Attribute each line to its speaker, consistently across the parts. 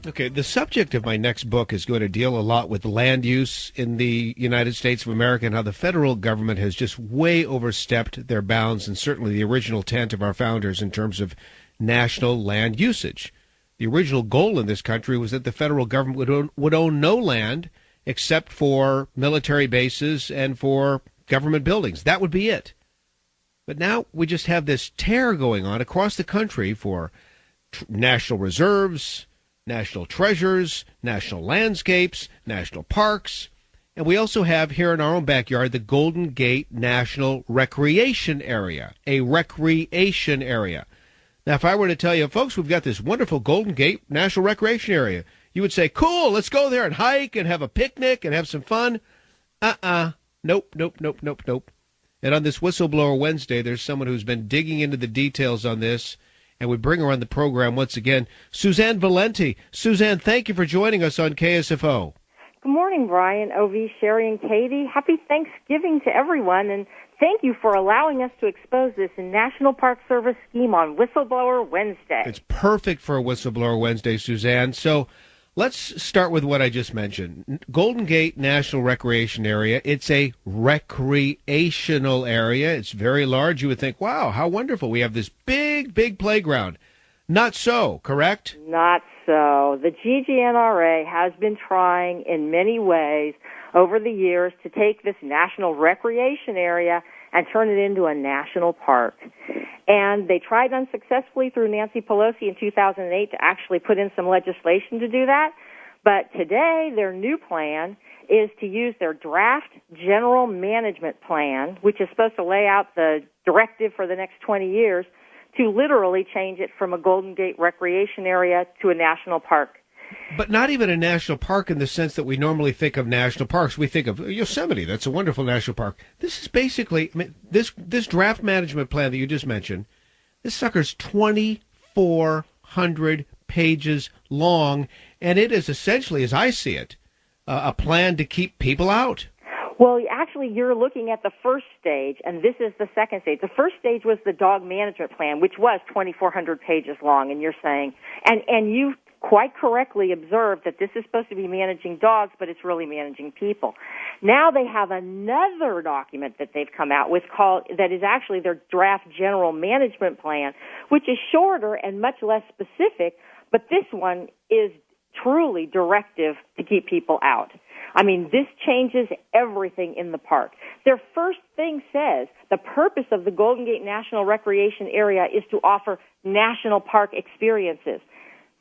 Speaker 1: Okay, the subject of my next book is going to deal a lot with land use in the United States of America and how the federal government has just way overstepped their bounds and certainly the original intent of our founders in terms of national land usage. The original goal in this country was that the federal government would own no land except for military bases and for government buildings. That would be it. But now we just have this tear going on across the country for national reserves, national treasures, national landscapes, national parks, and we also have here in our own backyard the Golden Gate National Recreation Area, a recreation area. Now, if I were to tell you, folks, we've got this wonderful Golden Gate National Recreation Area, you would say, cool, let's go there and hike and have a picnic and have some fun. Nope. And on this Whistleblower Wednesday, there's someone who's been digging into the details on this, and we bring her on the program once again, Suzanne Valente. Suzanne, thank you for joining us on KSFO.
Speaker 2: Good morning, Brian, OV, Sherry, and Katie. Happy Thanksgiving to everyone, and thank you for allowing us to expose this National Park Service scheme on Whistleblower Wednesday.
Speaker 1: It's perfect for a Whistleblower Wednesday, Suzanne. So let's start with what I just mentioned. Golden Gate National Recreation Area, it's a recreational area. It's very large. You would think, wow, how wonderful. We have this big playground. Not so, correct?
Speaker 2: Not so. The GGNRA has been trying in many ways over the years to take this national recreation area and turn it into a national park. And they tried unsuccessfully through Nancy Pelosi in 2008 to actually put in some legislation to do that. But today, their new plan is to use their draft general management plan, which is supposed to lay out the directive for the next 20 years, to literally change it from a Golden Gate recreation area to a national park.
Speaker 1: But not even a national park in the sense that we normally think of national parks. We think of Yosemite. That's a wonderful national park. This is basically, this draft management plan that you just mentioned, this sucker's 2,400 pages long, and it is essentially, as I see it, a plan to keep people out.
Speaker 2: Well, actually, you're looking at the first stage, and this is the second stage. The first stage was the dog management plan, which was 2,400 pages long, and you're saying, and you quite correctly observed that this is supposed to be managing dogs, but it's really managing people. Now they have another document that they've come out with that is actually their draft general management plan, which is shorter and much less specific, but this one is truly directive to keep people out. I mean, this changes everything in the park. Their first thing says the purpose of the Golden Gate National Recreation Area is to offer national park experiences.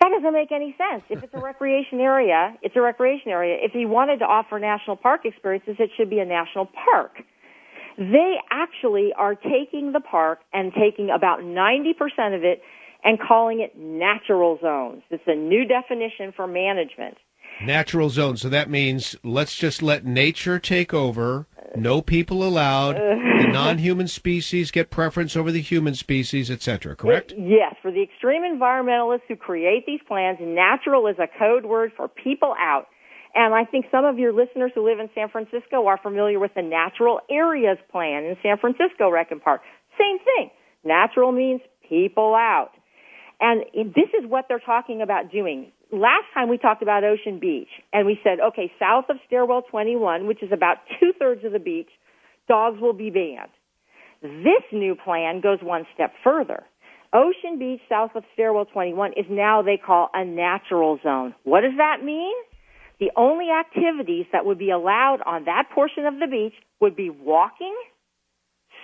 Speaker 2: That doesn't make any sense. If it's a recreation area, it's a recreation area. If he wanted to offer national park experiences, it should be a national park. They actually are taking the park and taking about 90% of it and calling it natural zones. It's a new definition for management.
Speaker 1: Natural zone. So that means let's just let nature take over. No people allowed. The non-human species get preference over the human species, etc. Correct?
Speaker 2: Yes. For the extreme environmentalists who create these plans, natural is a code word for people out. And I think some of your listeners who live in San Francisco are familiar with the Natural Areas Plan in San Francisco Rec and Park. Same thing. Natural means people out. And this is what they're talking about doing. Last time we talked about Ocean Beach, and we said, okay, south of Stairwell 21, which is about two-thirds of the beach, dogs will be banned. This new plan goes one step further. Ocean Beach, south of Stairwell 21, is now they call a natural zone. What does that mean? The only activities that would be allowed on that portion of the beach would be walking,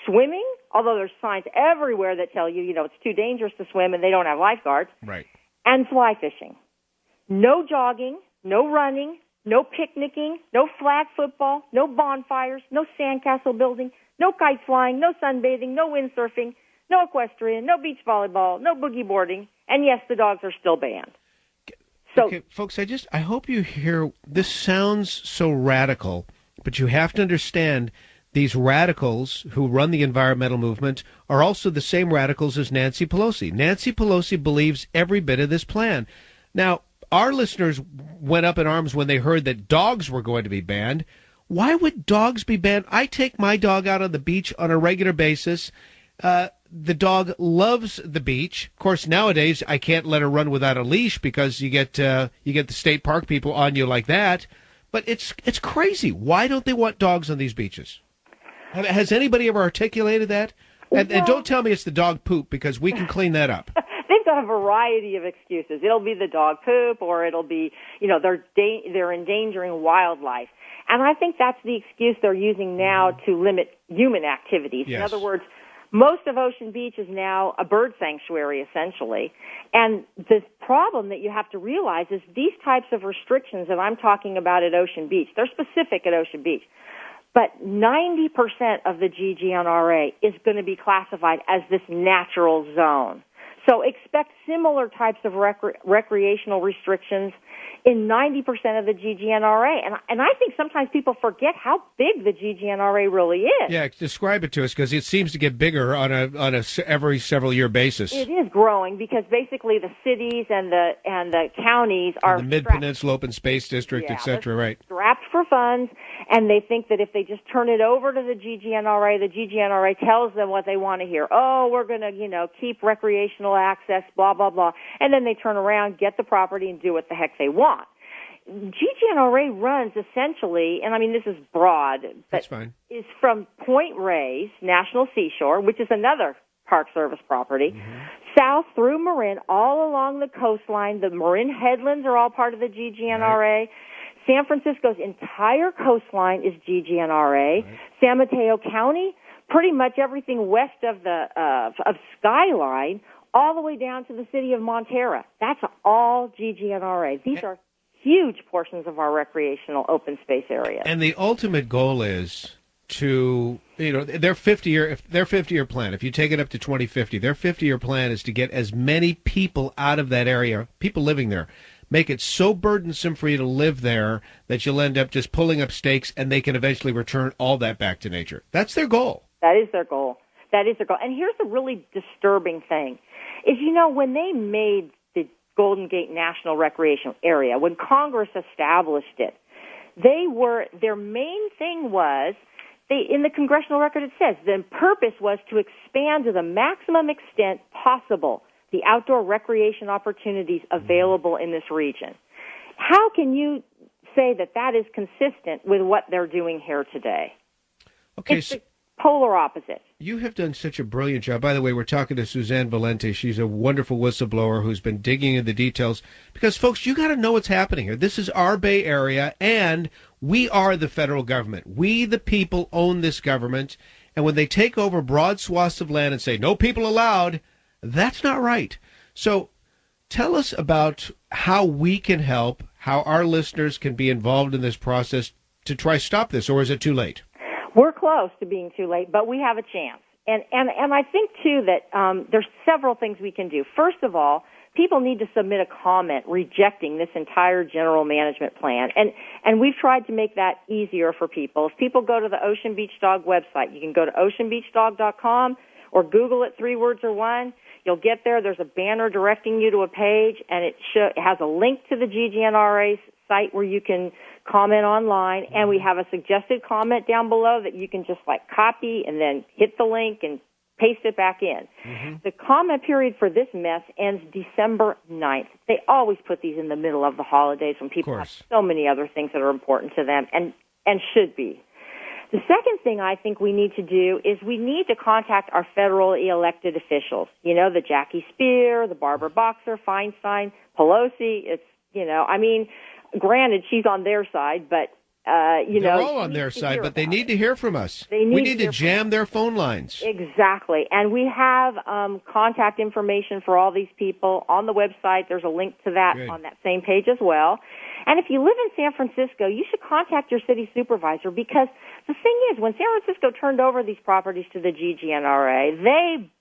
Speaker 2: swimming, although there's signs everywhere that tell you, it's too dangerous to swim and they don't have lifeguards,
Speaker 1: right,
Speaker 2: and fly fishing. No jogging, no running, no picnicking, no flag football, no bonfires, no sandcastle building, no kite flying, no sunbathing, no windsurfing, no equestrian, no beach volleyball, no boogie boarding, and yes, the dogs are still banned. So,
Speaker 1: okay, folks, I hope you hear, this sounds so radical, but you have to understand these radicals who run the environmental movement are also the same radicals as Nancy Pelosi. Nancy Pelosi believes every bit of this plan. Now, our listeners went up in arms when they heard that dogs were going to be banned. Why would dogs be banned? I take my dog out on the beach on a regular basis. the dog loves the beach. Of course, nowadays I can't let her run without a leash because you get the state park people on you like that. But it's crazy. Why don't they want dogs on these beaches? Has anybody ever articulated that? And don't tell me it's the dog poop, because we can clean that up.
Speaker 2: They've got a variety of excuses. It'll be the dog poop, or it'll be, they're endangering wildlife. And I think that's the excuse they're using now to limit human activities.
Speaker 1: Yes.
Speaker 2: In other words, most of Ocean Beach is now a bird sanctuary, essentially. And the problem that you have to realize is these types of restrictions that I'm talking about at Ocean Beach, they're specific at Ocean Beach. But 90% of the GGNRA is going to be classified as this natural zone. So expect similar types of recreational restrictions in 90% of the GGNRA. And I think sometimes people forget how big the GGNRA really is.
Speaker 1: Yeah, describe it to us, because it seems to get bigger on a every several year basis.
Speaker 2: It is growing because basically the cities and the counties are
Speaker 1: the Mid-Peninsula Open Space District,
Speaker 2: yeah,
Speaker 1: etc. Right?
Speaker 2: Strapped for funds, and they think that if they just turn it over to the GGNRA tells them what they want to hear. Oh, we're going to keep recreational access, blah blah blah, and then they turn around, get the property, and do what the heck they want. GGNRA runs essentially, and I mean this is broad, but
Speaker 1: that's fine, is
Speaker 2: from Point Reyes National Seashore, which is another Park Service property, south through Marin, all along the coastline. The Marin headlands are all part of the GGNRA. Right. San Francisco's entire coastline is GGNRA. Right. San Mateo County, pretty much everything west of the of Skyline, all the way down to the city of Montera. That's all GGNRA. These are huge portions of our recreational open space area.
Speaker 1: And the ultimate goal is to, their 50-year plan, if you take it up to 2050, their 50-year plan is to get as many people out of that area, people living there, make it so burdensome for you to live there that you'll end up just pulling up stakes, and they can eventually return all that back to nature. That's their goal.
Speaker 2: That is their goal. That is their goal. And here's the really disturbing thing, is, when they made the Golden Gate National Recreation Area, when Congress established it, their main thing was, in the congressional record it says, the purpose was to expand to the maximum extent possible the outdoor recreation opportunities available in this region. How can you say that that is consistent with what they're doing here today?
Speaker 1: Okay,
Speaker 2: it's the polar opposite.
Speaker 1: You have done such a brilliant job. By the way, we're talking to Suzanne Valente. She's a wonderful whistleblower who's been digging into the details. Because, folks, you got to know what's happening here. This is our Bay Area, and we are the federal government. We, the people, own this government. And when they take over broad swaths of land and say, no people allowed, that's not right. So tell us about how we can help, how our listeners can be involved in this process to try to stop this, or is it too late?
Speaker 2: We're close to being too late, but we have a chance. And I think, too, that there's several things we can do. First of all, people need to submit a comment rejecting this entire general management plan. And we've tried to make that easier for people. If people go to the Ocean Beach Dog website, you can go to oceanbeachdog.com or Google it, 3 words or one. You'll get there. There's a banner directing you to a page, and it has a link to the GGNRA site where you can comment online, and we have a suggested comment down below that you can just copy and then hit the link and paste it back in. Mm-hmm. The comment period for this mess ends December 9th. They always put these in the middle of the holidays when people have so many other things that are important to them and should be. The second thing I think we need to do is we need to contact our federally elected officials. The Jackie Spear, the Barbara Boxer, Feinstein, Pelosi. Granted, she's on their side, but,
Speaker 1: they're all on their side, but they need to hear from us. We need to jam their phone lines.
Speaker 2: Exactly. And we have contact information for all these people on the website. There's a link to that on that same page as well. And if you live in San Francisco, you should contact your city supervisor, because the thing is, when San Francisco turned over these properties to the GGNRA, they,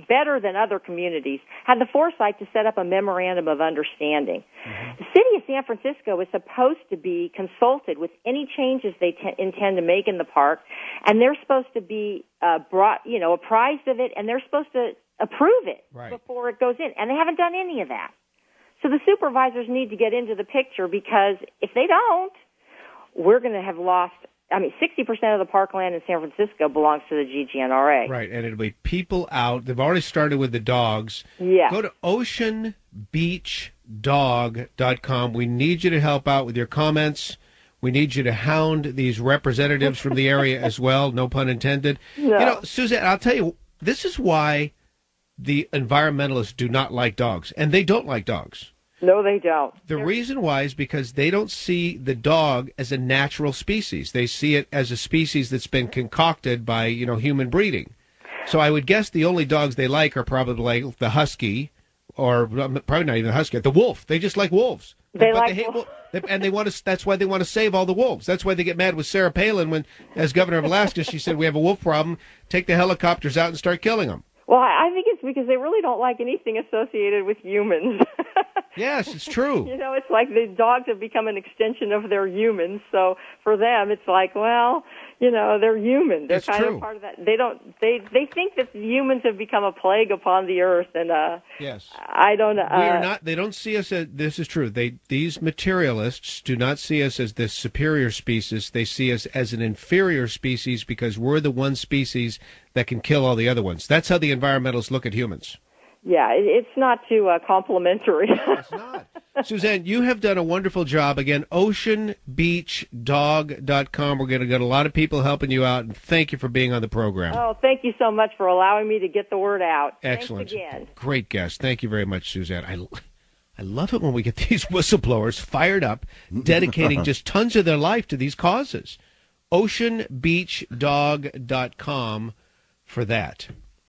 Speaker 2: better than other communities, had the foresight to set up a memorandum of understanding. Mm-hmm. The city of San Francisco is supposed to be consulted with any changes they intend to make in the park, and they're supposed to be apprised of it, and they're supposed to approve it before it goes in, and they haven't done any of that. So the supervisors need to get into the picture, because if they don't, we're going to have lost 60% of the parkland in San Francisco belongs to the GGNRA.
Speaker 1: Right, and it'll be people out. They've already started with the dogs.
Speaker 2: Yeah.
Speaker 1: Go to oceanbeachdog.com. We need you to help out with your comments. We need you to hound these representatives from the area as well, no pun intended.
Speaker 2: No.
Speaker 1: Suzanne, I'll tell you, this is why the environmentalists do not like dogs, and they don't like dogs.
Speaker 2: No, they don't.
Speaker 1: The reason why is because they don't see the dog as a natural species. They see it as a species that's been concocted by, human breeding. So I would guess the only dogs they like are probably like the husky, or probably not even the husky, the wolf. They just like wolves.
Speaker 2: They
Speaker 1: and they want to. That's why they want to save all the wolves. That's why they get mad with Sarah Palin when, as governor of Alaska, she said we have a wolf problem. Take the helicopters out and start killing them.
Speaker 2: Well, I think it's because they really don't like anything associated with humans.
Speaker 1: Yes, it's true.
Speaker 2: It's like the dogs have become an extension of their humans. So for them, it's like, well, they're human. They're kind of part of that. They think that humans have become a plague upon the earth, and
Speaker 1: yes,
Speaker 2: I don't.
Speaker 1: We are not. They don't see us as. This is true. These materialists do not see us as the superior species. They see us as an inferior species because we're the one species that can kill all the other ones. That's how the environmentalists look at humans.
Speaker 2: Yeah, it's not too complimentary.
Speaker 1: It's not. Suzanne, you have done a wonderful job. Again, oceanbeachdog.com. We're going to get a lot of people helping you out, and thank you for being on the program.
Speaker 2: Oh, thank you so much for allowing me to get the word out.
Speaker 1: Excellent.
Speaker 2: Thanks again.
Speaker 1: Great guest. Thank you very much, Suzanne. I love it when we get these whistleblowers fired up, dedicating just tons of their life to these causes. oceanbeachdog.com for that.